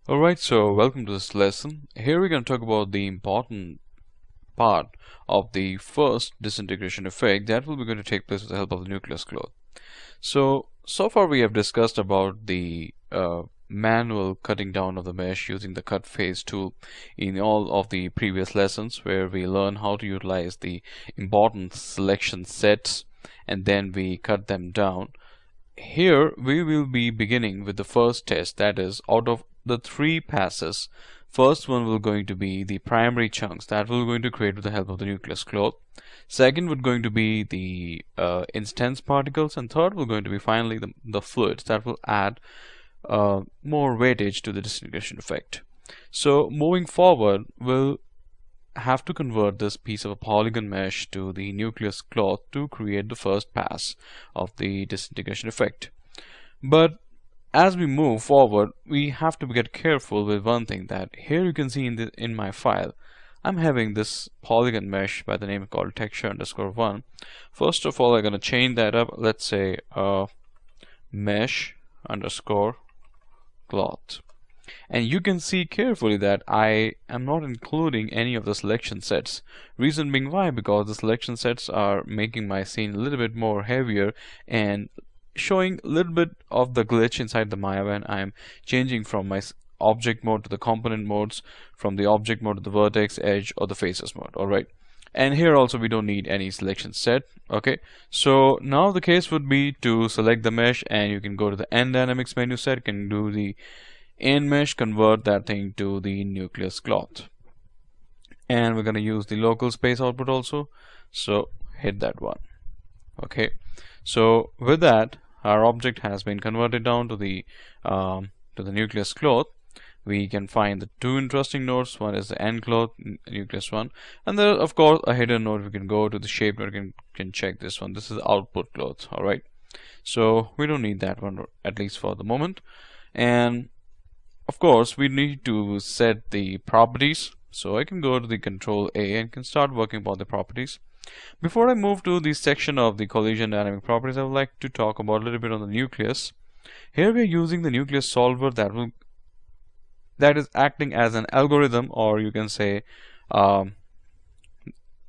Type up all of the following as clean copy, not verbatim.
Alright, so welcome to this lesson. Here we're going to talk about the important part of the first disintegration effect that will be going to take place with the help of the nucleus cloth. So far we have discussed about the manual cutting down of the mesh using the cut phase tool in all of the previous lessons, where we learn how to utilize the important selection sets and then we cut them down. Here we will be beginning with the first test, that is, out of the three passes, first one will going to be the primary chunks that we're going to create with the help of the nucleus cloth. Second would going to be the instance particles, and third will going to be finally the fluids that will add more weightage to the disintegration effect. So moving forward, we'll have to convert this piece of a polygon mesh to the nucleus cloth to create the first pass of the disintegration effect. But as we move forward, we have to get careful with one thing, that here you can see in my file I'm having this polygon mesh by the name called texture_1. First of all, I'm going to change that up. Let's say mesh_cloth. And you can see carefully that I am not including any of the selection sets. Reason being why? Because the selection sets are making my scene a little bit more heavier and showing a little bit of the glitch inside the Maya when I'm changing from my object mode to the component modes, from the object mode to the vertex, edge, or the faces mode. Alright. And here also we don't need any selection set. Okay, so now the case would be to select the mesh, and you can go to the end dynamics menu set, you can do the in mesh, convert that thing to the nucleus cloth, and we're going to use the local space output also, so hit that one. Okay, so with that, our object has been converted down to the nucleus cloth. We can find the two interesting nodes. One is the end cloth nucleus one, and there of course a hidden node. We can go to the shape node, can check this one. This is the output cloth. All right, so we don't need that one, at least for the moment. And of course we need to set the properties, so I can go to the control A and can start working upon the properties. Before I move to the section of the collision dynamic properties, I would like to talk about a little bit on the nucleus. Here we are using the nucleus solver that is acting as an algorithm, or you can say a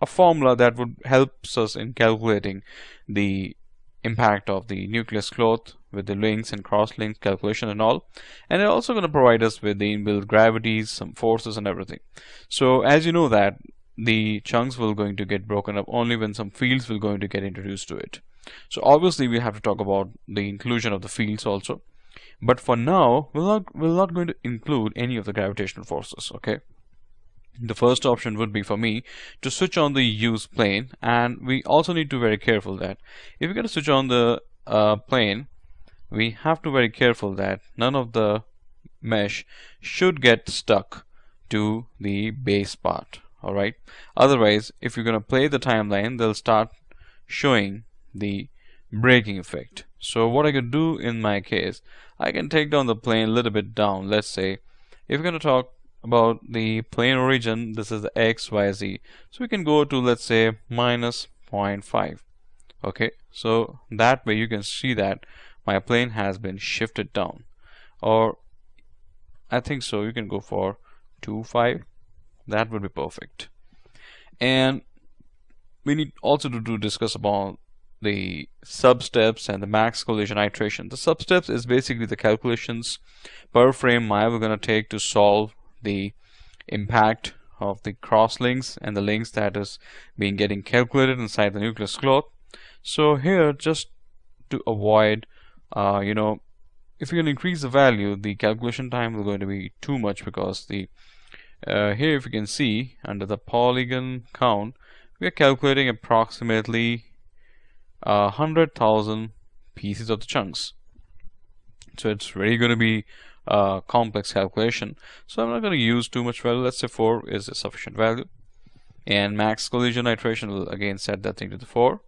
formula that would help us in calculating the impact of the nucleus cloth with the links and cross links calculation and all, and it's also going to provide us with the inbuilt gravities, some forces and everything. So as you know that the chunks will going to get broken up only when some fields will going to get introduced to it. So obviously we have to talk about the inclusion of the fields also, but for now we're not going to include any of the gravitational forces. Okay, the first option would be for me to switch on the use plane, and we also need to be very careful that if we're going to switch on the plane, we have to be very careful that none of the mesh should get stuck to the base part. Alright, otherwise if you're going to play the timeline, they'll start showing the breaking effect. So what I can do in my case, I can take down the plane a little bit down. Let's say if we're going to talk about the plane origin, this is the X, Y, Z, so we can go to, let's say, minus 0.5. okay, so that way you can see that my plane has been shifted down, or I think so you can go for 2.5. that would be perfect. And we need also to discuss about the sub-steps and the max collision iteration. The sub-steps is basically the calculations per frame Maya we're going to take to solve the impact of the cross links and the links that is being getting calculated inside the nucleus cloth. So here, just to avoid if you can increase the value, the calculation time will going to be too much, because the here if you can see under the polygon count, we are calculating approximately 100,000 pieces of the chunks. So it's really going to be a complex calculation, so I'm not going to use too much value. Let's say 4 is a sufficient value, and max collision iteration will again set that thing to the 4.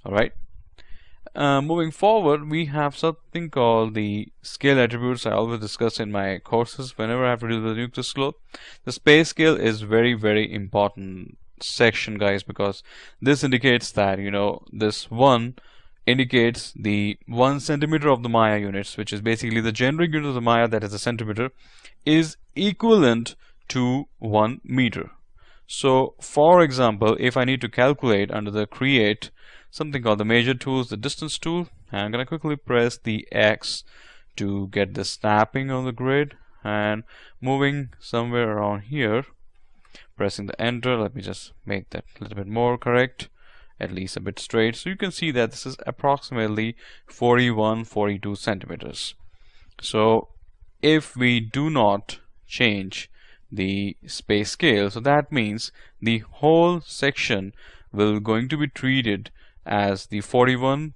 Alright, moving forward, we have something called the scale attributes. I always discuss in my courses whenever I have to deal with the nucleus cloth. The space scale is very important section, guys, because this indicates that this one indicates the 1 centimeter of the Maya units, which is basically the generic unit of the Maya, that is a centimeter, is equivalent to 1 meter. So for example, if I need to calculate under the create something called the measure tools, the distance tool, I'm going to quickly press the X to get the snapping on the grid, and moving somewhere around here, pressing the enter. Let me just make that a little bit more correct, at least a bit straight. So you can see that this is approximately 42 centimeters. So if we do not change the space scale, so that means the whole section will going to be treated as the 41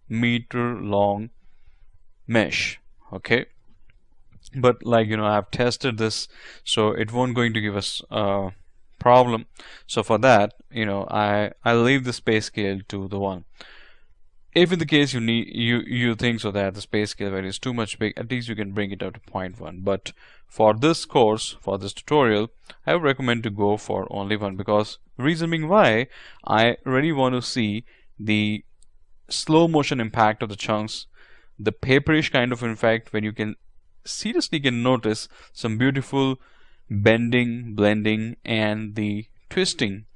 meter long mesh. Okay, but like I've tested this, so it won't going to give us a problem. So for that, I'll leave the space scale to the 1. If in the case you think so that the space scale value is too much big, at least you can bring it up to 0.1. But for this course, for this tutorial, I would recommend to go for only 1, because reason being why, I really want to see the slow motion impact of the chunks, the paperish kind of effect, when you can seriously notice some beautiful bending, blending, and the twisting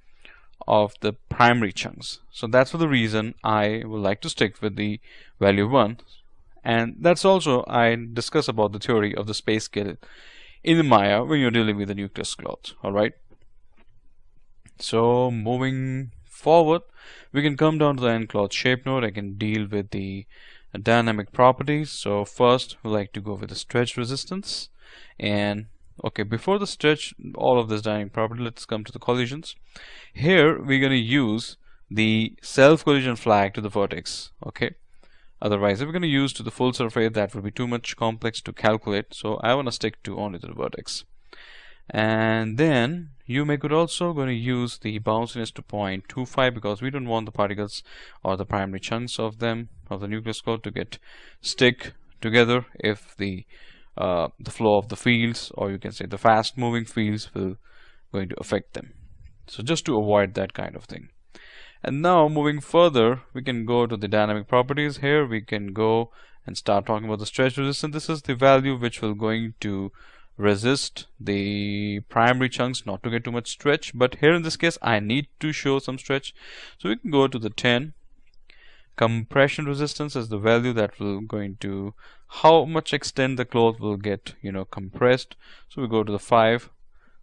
of the primary chunks. So that's for the reason I would like to stick with the value 1. And that's also I discuss about the theory of the space scale in the Maya when you're dealing with the nucleus cloth. Alright, so moving forward, we can come down to the end cloth shape node. I can deal with the dynamic properties. So first we like to go with the stretch resistance, and okay, before the stretch, all of this dynamic property, let's come to the collisions. Here we're going to use the self collision flag to the vertex. Okay, otherwise if we're going to use to the full surface, that would be too much complex to calculate, so I want to stick to only to the vertex. And then you could also going to use the bounciness to 0.25, because we don't want the particles or the primary chunks of them, of the nucleus code, to stick together if the flow of the fields, or you can say the fast moving fields, will going to affect them. So just to avoid that kind of thing. And now moving further, we can go to the dynamic properties. Here we can go and start talking about the stretch resistance. This is the value which will going to resist the primary chunks not to get too much stretch, but here in this case I need to show some stretch, so we can go to the 10. Compression resistance is the value that will going to how much extent the cloth will get compressed, so we go to the 5.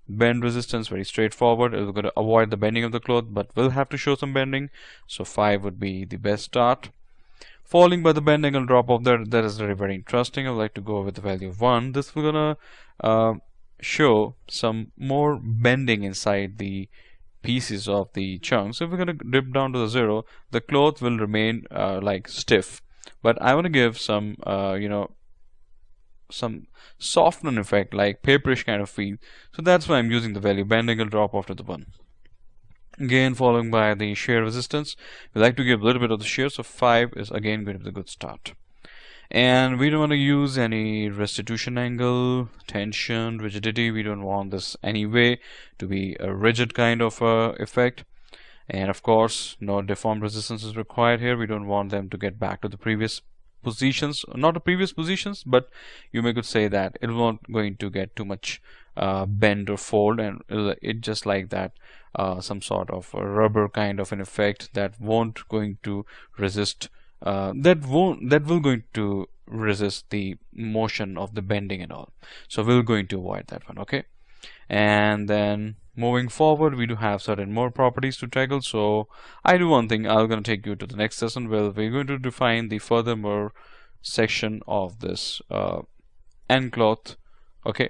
Bend resistance, very straightforward, it will going to avoid the bending of the cloth but will have to show some bending, so 5 would be the best start. Falling by the bend angle drop off, that is very interesting. I would like to go with the value of 1. This will gonna show some more bending inside the pieces of the chunks. So if we're gonna dip down to the 0, the cloth will remain like stiff. But I want to give some some softening effect, like paperish kind of feel. So that's why I'm using the value bend angle drop off to the 1. Again, following by the shear resistance, we like to give a little bit of the shear, so 5 is again going to be the good start. And we don't want to use any restitution angle, tension, rigidity. We don't want this anyway to be a rigid kind of effect. And of course, no deformed resistance is required here. We don't want them to get back to the previous positions, not the previous positions, but you could say that it won't going to get too much bend or fold, and it just like that some sort of a rubber kind of an effect that won't going to resist that will going to resist the motion of the bending and all. So we're going to avoid that one. Okay, and then moving forward, we do have certain more properties to tackle. So I do one thing, I'm going to take you to the next session where we're going to define the furthermore section of this end cloth. Okay,